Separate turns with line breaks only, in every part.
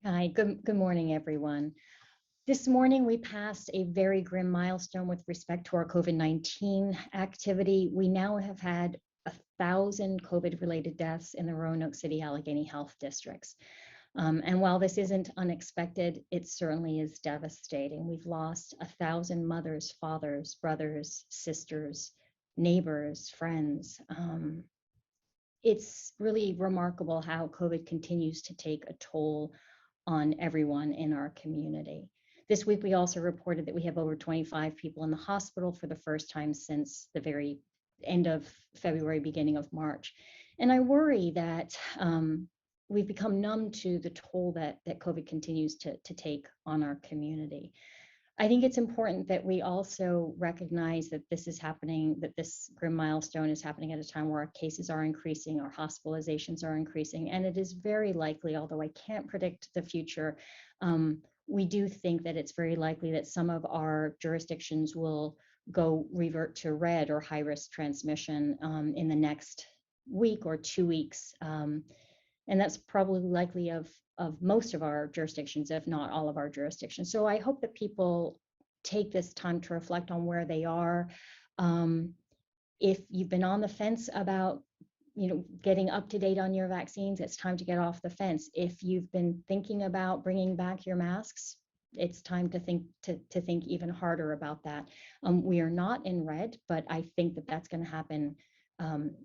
Hi, good morning, everyone. This morning, we passed a very grim milestone with respect to our COVID-19 activity. We now have had 1,000 COVID-related deaths in the Roanoke City Alleghany Health Districts. And while this isn't unexpected, it certainly is devastating. We've lost 1,000 mothers, fathers, brothers, sisters, neighbors, friends. It's really remarkable how COVID continues to take a toll on everyone in our community. This week, we also reported that we have over 25 people in the hospital for the first time since the very end of February, beginning of March. And I worry that we've become numb to the toll that COVID continues to take on our community. I think it's important that we also recognize that this is happening, that this grim milestone is happening at a time where our cases are increasing, our hospitalizations are increasing, and it is very likely, although I can't predict the future, we do think that it's very likely that some of our jurisdictions will revert to red or high risk transmission in the next week or 2 weeks. And that's probably likely of most of our jurisdictions, if not all of our jurisdictions. So I hope that people take this time to reflect on where they are. If you've been on the fence about getting up to date on your vaccines, it's time to get off the fence. If you've been thinking about bringing back your masks, it's time to think even harder about that. We are not in red, but I think that that's going to happen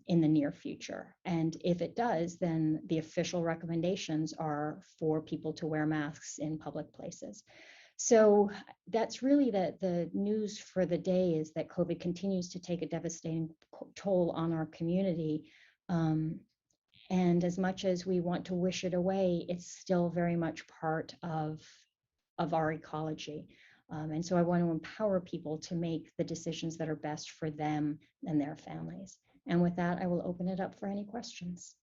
in the near future. And if it does, then the official recommendations are for people to wear masks in public places. So that's really the news for the day, is that COVID continues to take a devastating toll on our community. And as much as we want to wish it away, it's still very much part of our ecology. And so I want to empower people to make the decisions that are best for them and their families. And with that, I will open it up for any questions.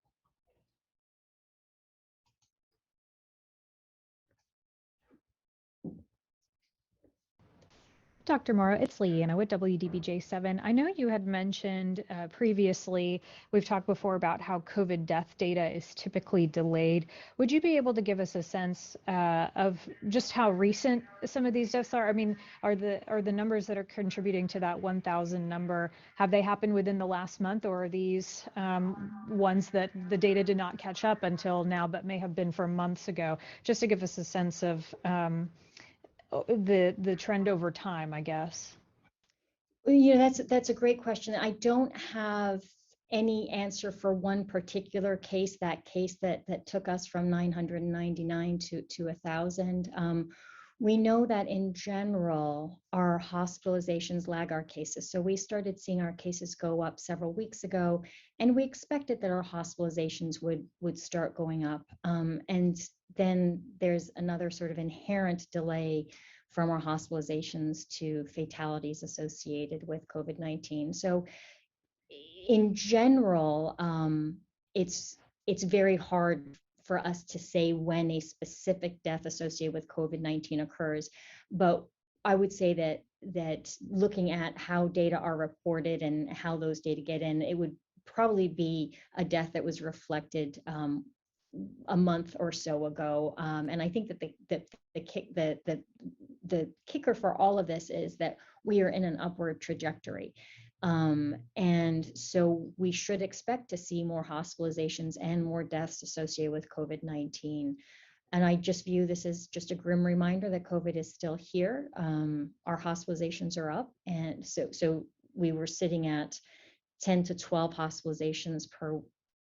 Dr. Morrow, it's Leanna with WDBJ7. I know you had mentioned previously, we've talked before about how COVID death data is typically delayed. Would you be able to give us a sense of just how recent some of these deaths are? I mean, are the numbers that are contributing to that 1,000 number, have they happened within the last month, or are these ones that the data did not catch up until now, but may have been from months ago? Just to give us a sense of the trend over time, I guess.
That's a great question. I don't have any answer for one particular case, that took us from 999 to 1,000. We know that in general, our hospitalizations lag our cases. So we started seeing our cases go up several weeks ago, and we expected that our hospitalizations would start going up. And then there's another sort of inherent delay from our hospitalizations to fatalities associated with COVID-19. So in general, it's very hard for us to say when a specific death associated with COVID-19 occurs, but I would say that looking at how data are reported and how those data get in, it would probably be a death that was reflected a month or so ago. And I think that the kicker for all of this is that we are in an upward trajectory. And so we should expect to see more hospitalizations and more deaths associated with COVID-19. And I just view this as just a grim reminder that COVID is still here. Our hospitalizations are up. And so we were sitting at 10 to 12 hospitalizations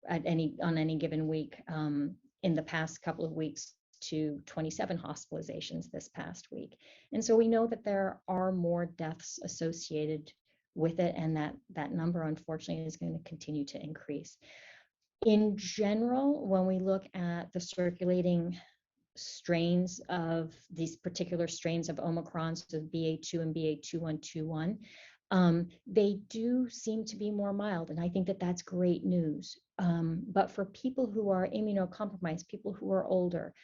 on any given week in the past couple of weeks to 27 hospitalizations this past week. And so we know that there are more deaths associated with it, and that number, unfortunately, is going to continue to increase. In general, when we look at the circulating strains of these particular strains of Omicron, so BA2 and BA2121, they do seem to be more mild, and I think that that's great news. But for people who are immunocompromised, people who are older,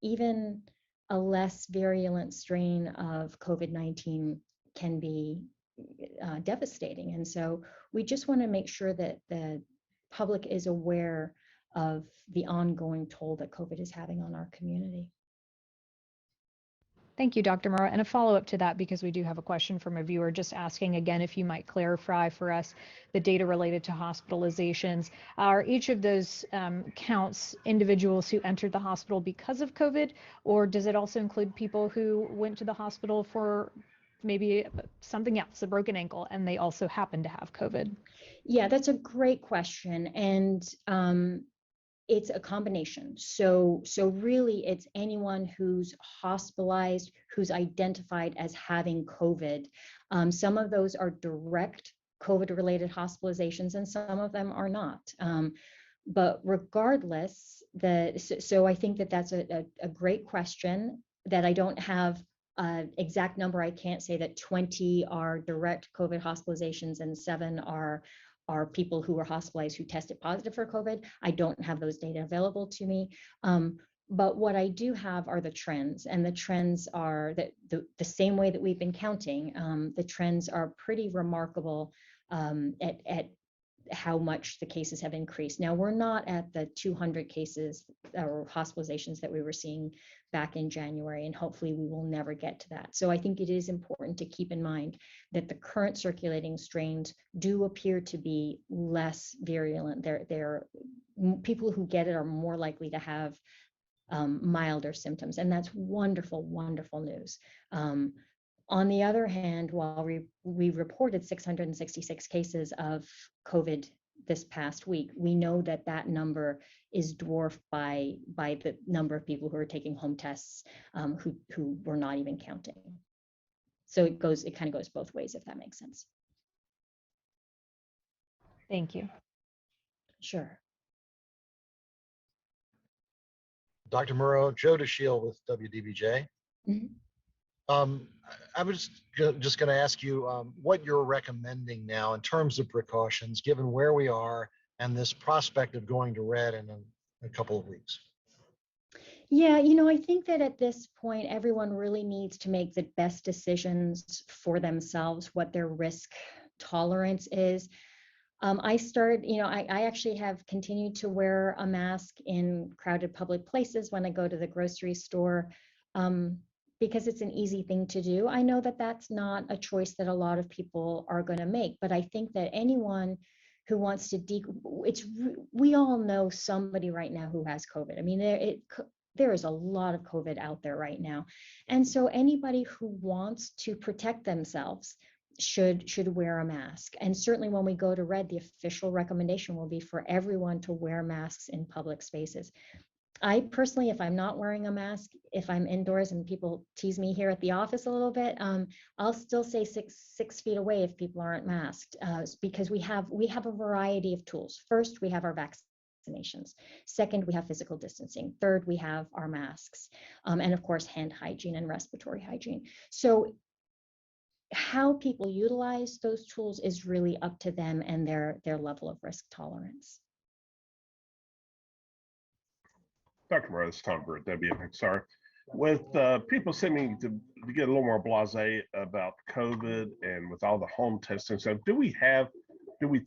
even a less virulent strain of COVID-19 can be devastating. And so we just want to make sure that the public is aware the ongoing toll that COVID is having on our community.
Thank you, Dr. Murrow. And a follow-up to that, because we do have a question from a viewer just asking again if you might clarify for us the data related to hospitalizations. Are each of those counts individuals who entered the hospital because of COVID, or does it also include people who went to the hospital for maybe something else, a broken ankle, and they also happen to have COVID?
Yeah, that's a great question. And it's a combination. So really it's anyone who's hospitalized, who's identified as having COVID. Some of those are direct COVID-related hospitalizations, and some of them are not. But regardless, so I think that that's a great question that I don't have an exact number. I can't say that 20 are direct COVID hospitalizations and 7 are people who were hospitalized who tested positive for COVID. I don't have those data available to me. But what I do have are the trends, and the trends are that the same way that we've been counting. The trends are pretty remarkable at how much the cases have increased. Now, we're not at the 200 cases or hospitalizations that we were seeing back in January, and hopefully we will never get to that. So I think it is important to keep in mind that the current circulating strains do appear to be less virulent. They're people who get it are more likely to have milder symptoms, and that's wonderful, wonderful news. On the other hand, while we reported 666 cases of COVID this past week, we know that that number is dwarfed by the number of people who are taking home tests who we're not even counting. So it kind of goes both ways, if that makes sense.
Thank you.
Sure.
Dr. Murrow, Joe DeShiel with WDBJ. Mm-hmm. I was just going to ask you what you're recommending now in terms of precautions, given where we are and this prospect of going to red in a couple of weeks.
Yeah, I think that at this point, everyone really needs to make the best decisions for themselves, what their risk tolerance is. I actually have continued to wear a mask in crowded public places when I go to the grocery store. Because it's an easy thing to do. I know that that's not a choice that a lot of people are going to make, but I think that anyone who wants to we all know somebody right now who has COVID. I mean, there is a lot of COVID out there right now. And so anybody who wants to protect themselves should wear a mask. And certainly when we go to red, the official recommendation will be for everyone to wear masks in public spaces. I personally, if I'm not wearing a mask, if I'm indoors, and people tease me here at the office a little bit, I'll still say six feet away if people aren't masked, because we have a variety of tools. First, we have our vaccinations. Second, we have physical distancing. Third, we have our masks, and of course, hand hygiene and respiratory hygiene. So how people utilize those tools is really up to them and their level of risk tolerance.
Dr. Murrow, this is Tom Burr, WFXR. With people seeming to get a little more blasé about COVID and with all the home testing stuff, do we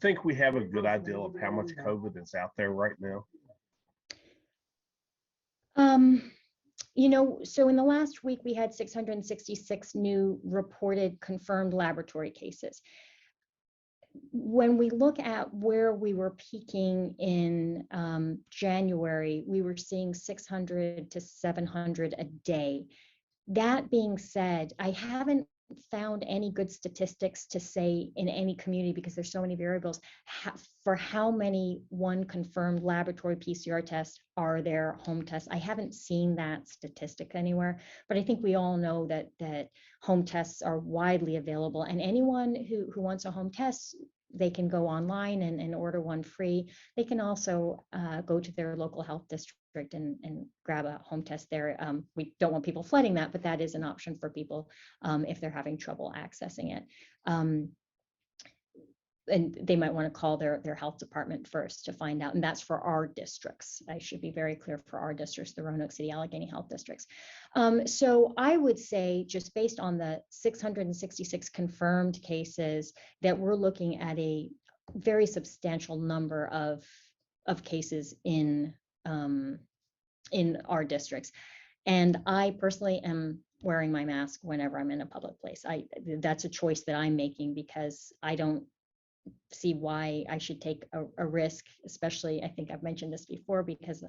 think we have a good idea of how much COVID is out there right now?
So in the last week, we had 666 new reported confirmed laboratory cases. When we look at where we were peaking in January, we were seeing 600 to 700 a day. That being said, I haven't found any good statistics to say in any community, because there's so many variables, for how many one confirmed laboratory PCR tests are there home tests. I haven't seen that statistic anywhere, but I think we all know that home tests are widely available, and anyone who wants a home test, they can go online and order one free. They can also go to their local health district and grab a home test there. We don't want people flooding that, but that is an option for people if they're having trouble accessing it. And they might want to call their health department first to find out. And that's for our districts. I should be very clear, for our districts, the Roanoke City, Alleghany health districts. So I would say, just based on the 666 confirmed cases, that we're looking at a very substantial number of of cases in our districts. And I personally am wearing my mask whenever I'm in a public place. That's a choice that I'm making because I don't see why I should take a risk, especially, I think I've mentioned this before, because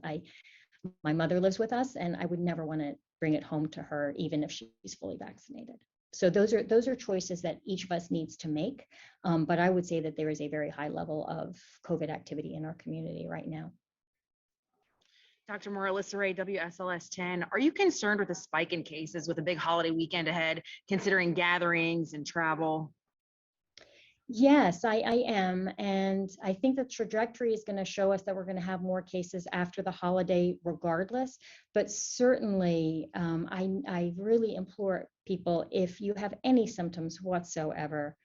my mother lives with us and I would never want to bring it home to her, even if she's fully vaccinated. So those are choices that each of us needs to make. But I would say that there is a very high level of COVID activity in our community right now.
Dr. Morales Ray, WSLS 10, are you concerned with a spike in cases with a big holiday weekend ahead, considering gatherings and travel?
Yes, I am. And I think the trajectory is going to show us that we're going to have more cases after the holiday regardless. But certainly, I really implore people, if you have any symptoms whatsoever,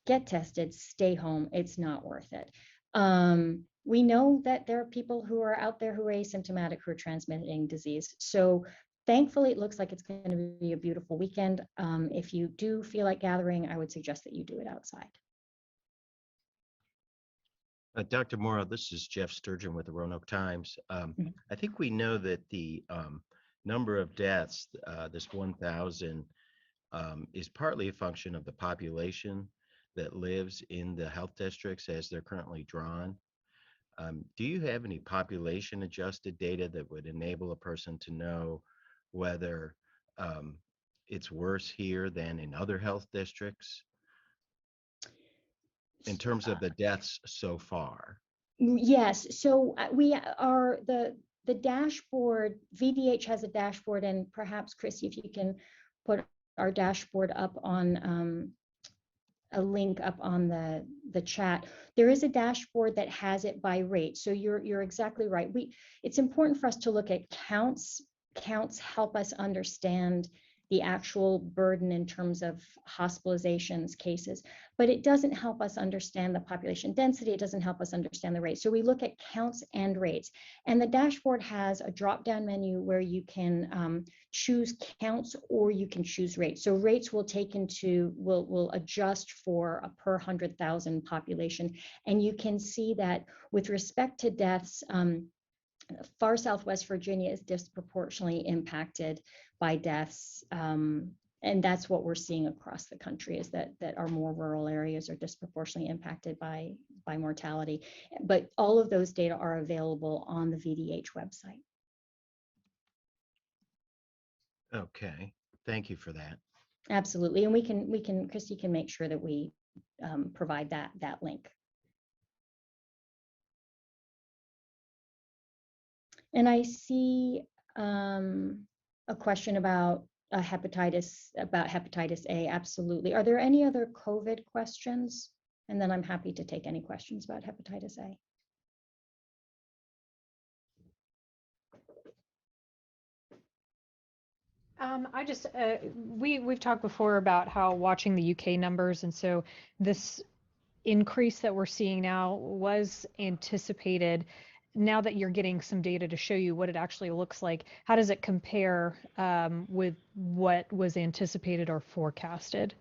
get tested, stay home. It's not worth it. We know that there are people who are out there who are asymptomatic, who are transmitting disease. So thankfully, it looks like it's going to be a beautiful weekend. If you do feel like gathering, I would suggest that you do it outside.
Dr. Morrow, this is Jeff Sturgeon with the Roanoke Times. I think we know that the number of deaths, this 1,000, is partly a function of the population that lives in the health districts as they're currently drawn. Do you have any population adjusted data that would enable a person to know whether it's worse here than in other health districts in terms of the deaths so far?
Yes, so we are the dashboard, VDH has a dashboard, and perhaps Chrissy, if you can put our dashboard up on a link up on the chat. There is a dashboard that has it by rate. So you're exactly right. It's important for us to look at counts. Counts help us understand the actual burden in terms of hospitalizations, cases, but it doesn't help us understand the population density. It doesn't help us understand the rate. So we look at counts and rates, and the dashboard has a drop-down menu where you can choose counts or you can choose rates. So rates will will adjust for a per 100,000 population, and you can see that with respect to deaths, far Southwest Virginia is disproportionately impacted by deaths. And that's what we're seeing across the country, is that our more rural areas are disproportionately impacted by mortality. But all of those data are available on the VDH website.
Okay, thank you for that.
Absolutely, and we can Christy can make sure that we provide that link. And I see a question about hepatitis A. Absolutely. Are there any other COVID questions? And then I'm happy to take any questions about hepatitis A.
We've talked before about how watching the UK numbers, and so this increase that we're seeing now was anticipated. Now that you're getting some data to show you what it actually looks like, how does it compare with what was anticipated or forecasted?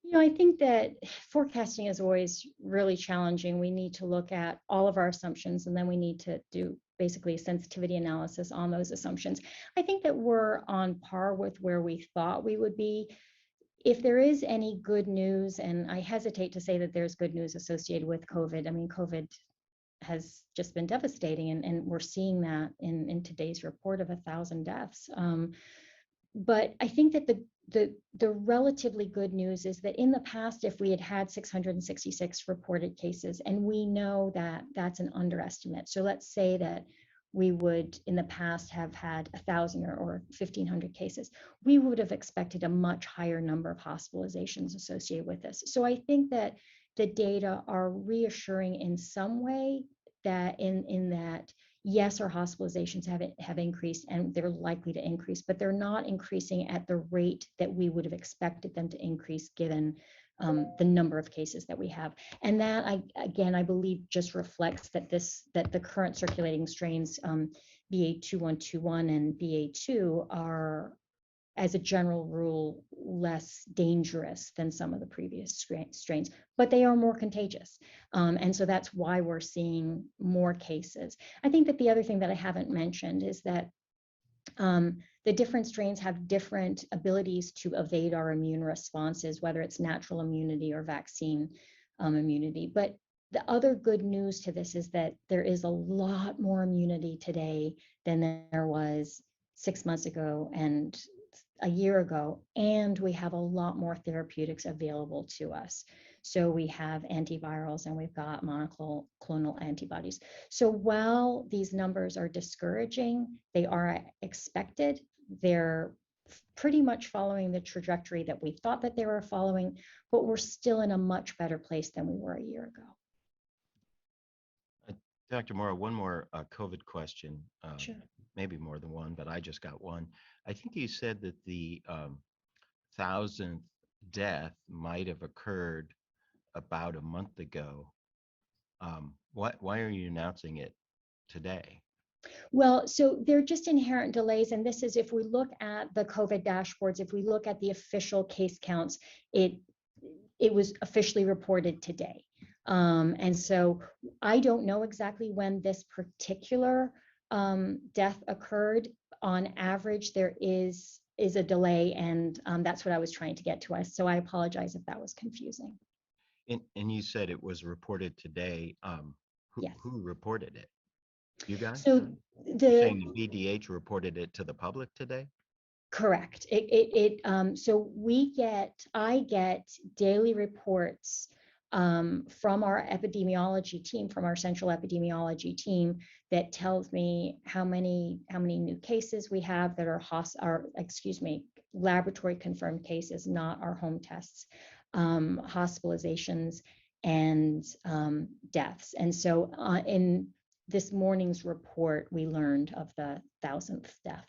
You know, I think that forecasting is always really challenging. We need to look at all of our assumptions, and then we need to do basically a sensitivity analysis on those assumptions. I think that we're on par with where we thought we would be. If there is any good news, and I hesitate to say that there's good news associated with COVID. I mean, COVID has just been devastating, and we're seeing that in today's report of 1,000 deaths. But I think that the relatively good news is that in the past, if we had had 666 reported cases, and we know that that's an underestimate. So let's say that we would in the past have had 1,000 or 1,500 cases, we would have expected a much higher number of hospitalizations associated with this. So I think that the data are reassuring in some way, that in that, yes, our hospitalizations have increased, and they're likely to increase, but they're not increasing at the rate that we would have expected them to increase given the number of cases that we have. And that, I believe, just reflects that the current circulating strains, BA2121 and BA2, as a general rule, less dangerous than some of the previous strains, but they are more contagious. And so that's why we're seeing more cases. I think that the other thing that I haven't mentioned is that the different strains have different abilities to evade our immune responses, whether it's natural immunity or vaccine immunity. But the other good news to this is that there is a lot more immunity today than there was 6 months ago and a year ago, and we have a lot more therapeutics available to us. So we have antivirals and we've got monoclonal antibodies. So while these numbers are discouraging, they are expected. They're pretty much following the trajectory that we thought that they were following, but we're still in a much better place than we were a year ago.
Dr. Morrow, one more COVID question.
Sure.
Maybe more than one, but I just got one. I think you said that the 1,000th death might have occurred about a month ago. Why are you announcing it today?
Well, so they're just inherent delays. And this is, if we look at the COVID dashboards, if we look at the official case counts, it was officially reported today. And so I don't know exactly when this particular death occurred. On average, there is a delay, and that's what I was trying to get to us. So I apologize if that was confusing.
And you said it was reported today.
Yes.
Who reported it? You guys?
So
You're saying the BDH reported it to the public today?
Correct. So I get daily reports from our epidemiology team, from our central epidemiology team, that tells me how many new cases we have that are laboratory confirmed cases, not our home tests, hospitalizations and deaths. And so in this morning's report, we learned of the 1,000th death.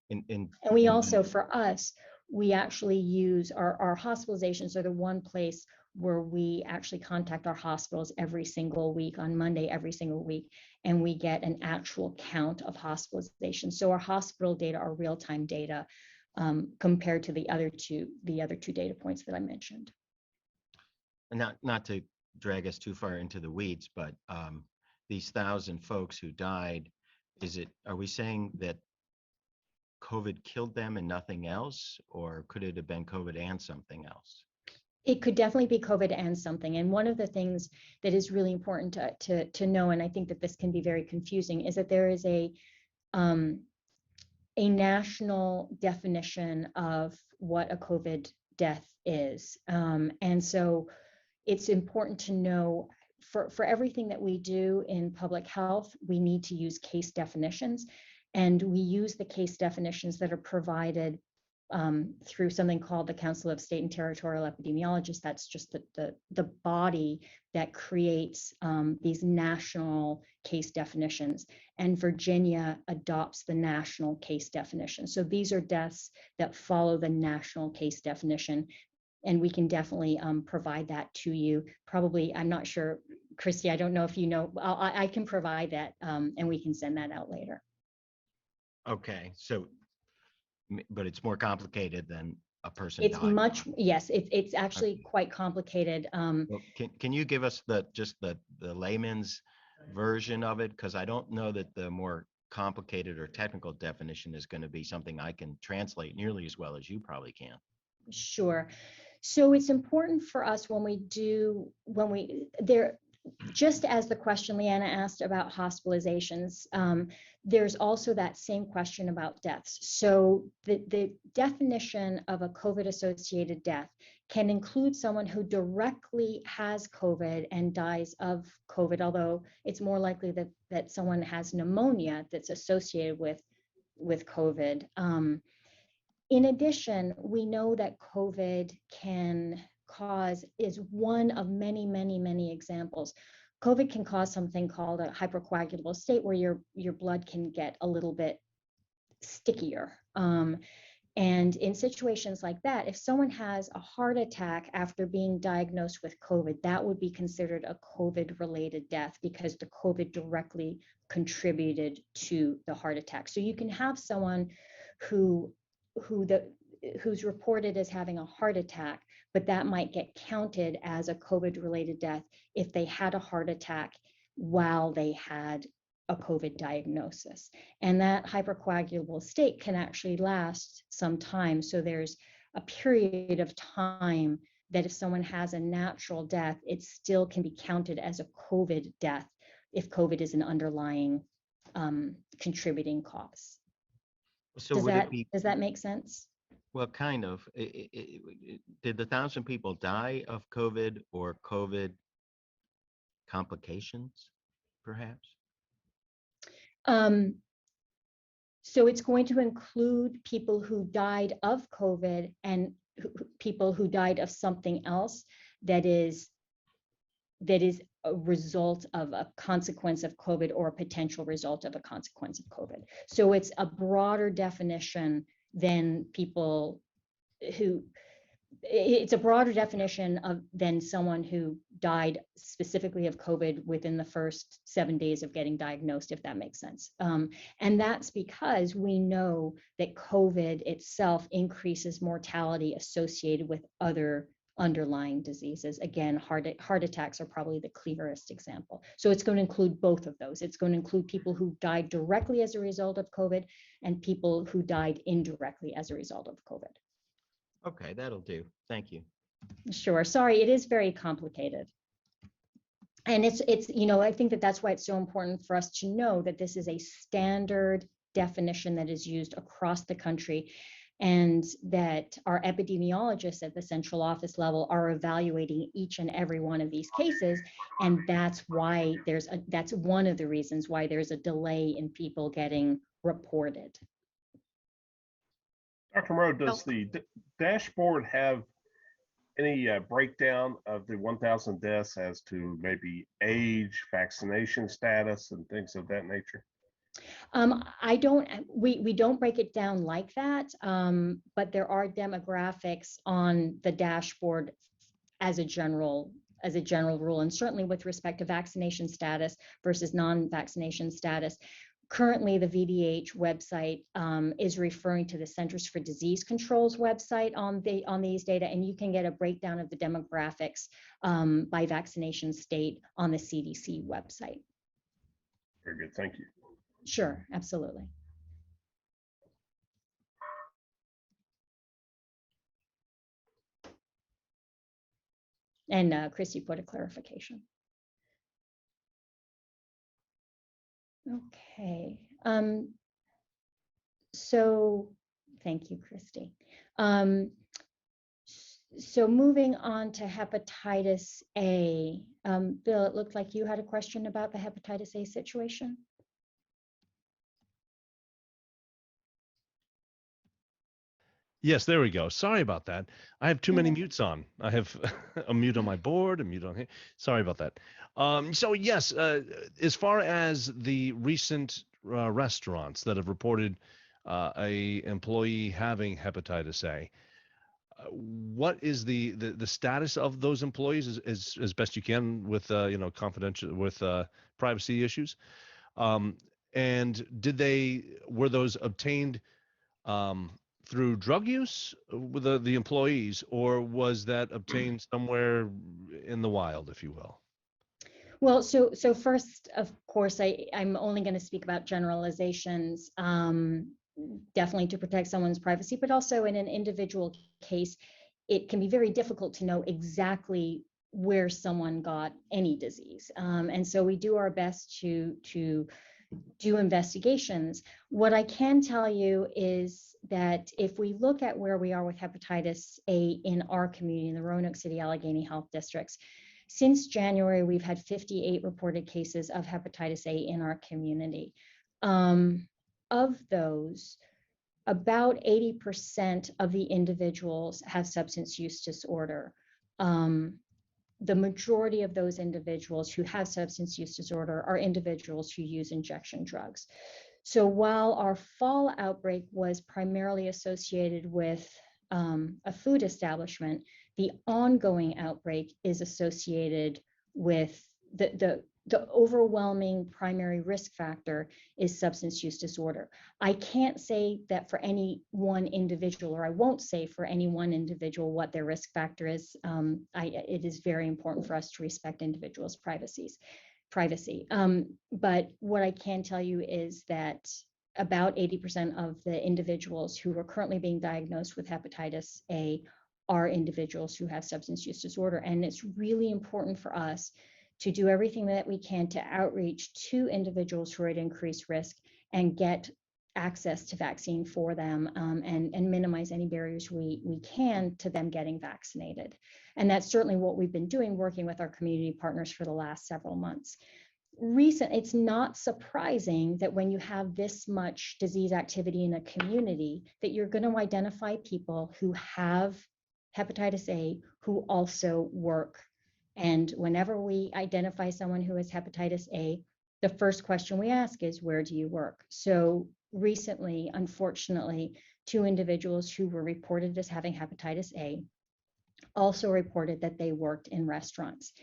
And we also, for us, we actually use our hospitalizations are the one place where we actually contact our hospitals every single week, on Monday, every single week, and we get an actual count of hospitalizations. So our hospital data are real-time data compared to the other two data points that I mentioned.
And not to drag us too far into the weeds, but these 1,000 folks who died, are we saying that COVID killed them and nothing else, or could it have been COVID and something else?
It could definitely be COVID and something. And one of the things that is really important to know, and I think that this can be very confusing, is that there is a national definition of what a COVID death is. And so it's important to know for everything that we do in public health, we need to use case definitions. And we use the case definitions that are provided through something called the Council of State and Territorial Epidemiologists. That's just the body that creates these national case definitions. And Virginia adopts the national case definition. So these are deaths that follow the national case definition. And we can definitely provide that to you. Probably, I'm not sure, Christy, I don't know if you know, I can provide that and we can send that out later.
Okay, so, but it's more complicated than a person
It's
dying.
yes, it's actually quite complicated.
Well, can you give us just the layman's version of it? Because I don't know that the more complicated or technical definition is going to be something I can translate nearly as well as you probably can.
Sure. So it's important for us just as the question Leanna asked about hospitalizations, there's also that same question about deaths. So the definition of a COVID-associated death can include someone who directly has COVID and dies of COVID, although it's more likely that someone has pneumonia that's associated with COVID. In addition, we know that COVID is one of many, many, many examples. COVID can cause something called a hypercoagulable state, where your blood can get a little bit stickier. And in situations like that, if someone has a heart attack after being diagnosed with COVID, that would be considered a COVID-related death because the COVID directly contributed to the heart attack. So you can have someone who who's reported as having a heart attack, but that might get counted as a COVID-related death if they had a heart attack while they had a COVID diagnosis. And that hypercoagulable state can actually last some time. So there's a period of time that if someone has a natural death, it still can be counted as a COVID death if COVID is an underlying contributing cause.
So
Does that make sense?
Well, kind of. Did the 1,000 people die of COVID or COVID complications, perhaps?
So it's going to include people who died of COVID and people who died of something else that is a result of a consequence of COVID or a potential result of a consequence of COVID. So it's a broader definition than people who, it's a broader definition than someone who died specifically of COVID within the first 7 days of getting diagnosed, if that makes sense. And that's because we know that COVID itself increases mortality associated with other underlying diseases. Again, heart attacks are probably the clearest example. So it's going to include both of those. It's going to include people who died directly as a result of COVID and people who died indirectly as a result of COVID.
Okay, that'll do. Thank you.
Sure. Sorry, it is very complicated. And it's I think that's why it's so important for us to know that this is a standard definition that is used across the country, and that our epidemiologists at the central office level are evaluating each and every one of these cases. And that's why that's one of the reasons why there's a delay in people getting reported.
Dr. Moreau, does the dashboard have any breakdown of the 1,000 deaths as to maybe age, vaccination status, and things of that nature?
We don't break it down like that, but there are demographics on the dashboard as a general rule, and certainly with respect to vaccination status versus non-vaccination status. Currently, the VDH website is referring to the Centers for Disease Control's website on these data, and you can get a breakdown of the demographics by vaccination state on the CDC website.
Very good, thank you.
Sure, absolutely. And Christy put a clarification. Okay. So thank you, Christy. So moving on to hepatitis A. Bill, it looked like you had a question about the hepatitis A situation.
Yes, there we go. Sorry about that. I have too many mutes on. I have a mute on my board, a mute on here. Sorry about that. So yes, as far as the recent restaurants that have reported a employee having hepatitis A, what is the status of those employees as best you can with confidential with privacy issues? And were those obtained through drug use with the employees, or was that obtained somewhere in the wild, if you will?
Well, so first, of course, I'm only going to speak about generalizations, definitely to protect someone's privacy, but also in an individual case, it can be very difficult to know exactly where someone got any disease. And so we do our best to do investigations. What I can tell you is that if we look at where we are with hepatitis A in our community, in the Roanoke City Alleghany Health Districts, since January, we've had 58 reported cases of hepatitis A in our community. Of those, about 80% of the individuals have substance use disorder. The majority of those individuals who have substance use disorder are individuals who use injection drugs. So while our fall outbreak was primarily associated with a food establishment, the ongoing outbreak is associated with the the overwhelming primary risk factor is substance use disorder. I can't say that for any one individual, or I won't say for any one individual what their risk factor is. It is very important for us to respect individuals' privacy. But what I can tell you is that about 80% of the individuals who are currently being diagnosed with hepatitis A are individuals who have substance use disorder. And it's really important for us to do everything that we can to outreach to individuals who are at increased risk and get access to vaccine for them, and minimize any barriers we can to them getting vaccinated. And that's certainly what we've been doing, working with our community partners for the last several months. It's not surprising that when you have this much disease activity in a community, that you're going to identify people who have hepatitis A who also work. And whenever we identify someone who has hepatitis A, the first question we ask is, where do you work? So recently, unfortunately, 2 individuals who were reported as having hepatitis A also reported that they worked in restaurants.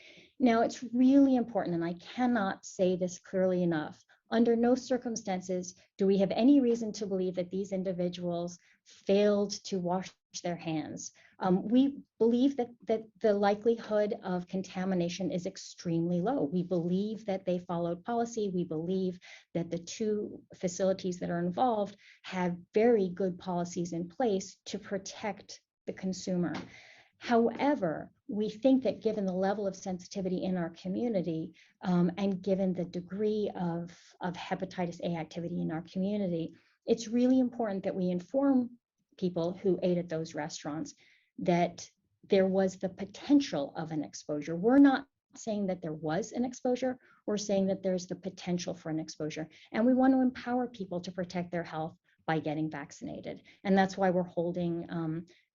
Now, it's really important, and I cannot say this clearly enough, under no circumstances do we have any reason to believe that these individuals failed to wash their hands. We believe that the likelihood of contamination is extremely low. We believe that they followed policy. We believe that the 2 facilities that are involved have very good policies in place to protect the consumer. However, we think that given the level of sensitivity in our community, and given the degree of hepatitis A activity in our community, it's really important that we inform people who ate at those restaurants that there was the potential of an exposure. We're not saying that there was an exposure, we're saying that there's the potential for an exposure. And we want to empower people to protect their health by getting vaccinated. And that's why we're holding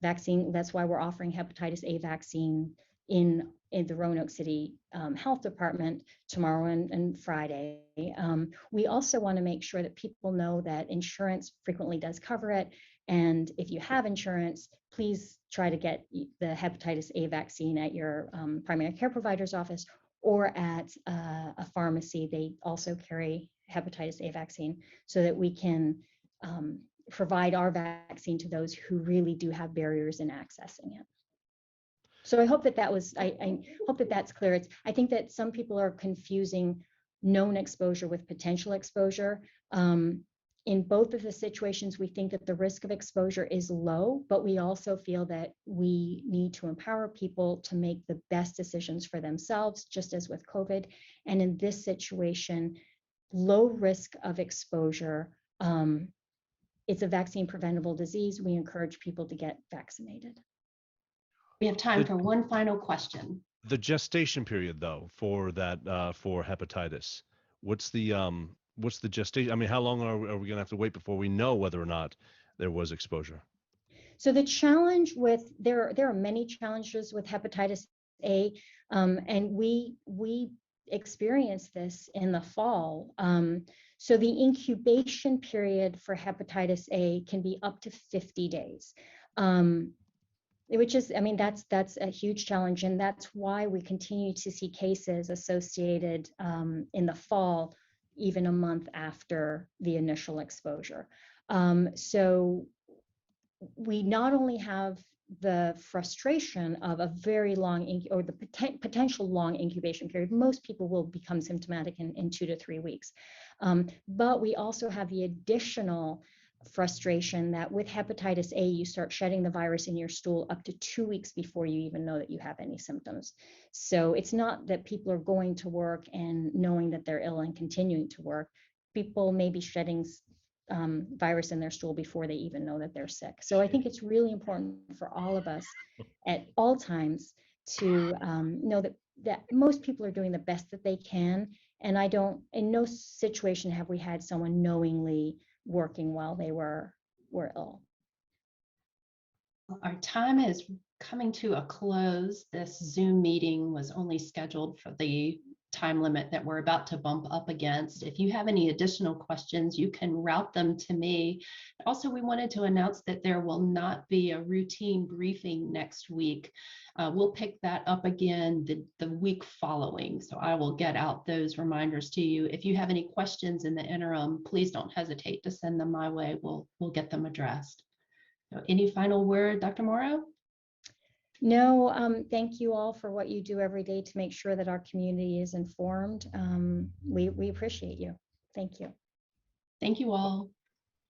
vaccine, that's why we're offering hepatitis A vaccine in the Roanoke City Health Department tomorrow and Friday. We also want to make sure that people know that insurance frequently does cover it. And if you have insurance, please try to get the hepatitis A vaccine at your primary care provider's office or at a pharmacy. They also carry hepatitis A vaccine so that we can provide our vaccine to those who really do have barriers in accessing it. So I hope that I hope that that's clear. I think that some people are confusing known exposure with potential exposure. In both of the situations, we think that the risk of exposure is low, but we also feel that we need to empower people to make the best decisions for themselves, just as with COVID. And in this situation, low risk of exposure, it's a vaccine preventable disease. We encourage people to get vaccinated.
We have time for one final question.
The gestation period, though, for that for hepatitis, what's the gestation? I mean, how long are we going to have to wait before we know whether or not there was exposure?
So the challenge with there are many challenges with hepatitis A, and we experienced this in the fall. So the incubation period for hepatitis A can be up to 50 days. Which is, I mean, that's a huge challenge, and that's why we continue to see cases associated in the fall, even a month after the initial exposure. So we not only have the frustration of a very long or the potential long incubation period. Most people will become symptomatic in 2 to 3 weeks, but we also have the additional frustration that with hepatitis A, you start shedding the virus in your stool up to 2 weeks before you even know that you have any symptoms. So it's not that people are going to work and knowing that they're ill and continuing to work. People may be shedding virus in their stool before they even know that they're sick. So I think it's really important for all of us at all times to know that most people are doing the best that they can. And in no situation have we had someone knowingly working while they were ill.
Our time is coming to a close. This Zoom meeting was only scheduled for the time limit that we're about to bump up against. If you have any additional questions, you can route them to me. Also, we wanted to announce that there will not be a routine briefing next week. We'll pick that up again the week following. So I will get out those reminders to you. If you have any questions in the interim, please don't hesitate to send them my way. We'll get them addressed. So any final word, Dr. Morrow?
No, thank you all for what you do every day to make sure that our community is informed. We appreciate you. Thank you.
Thank you all.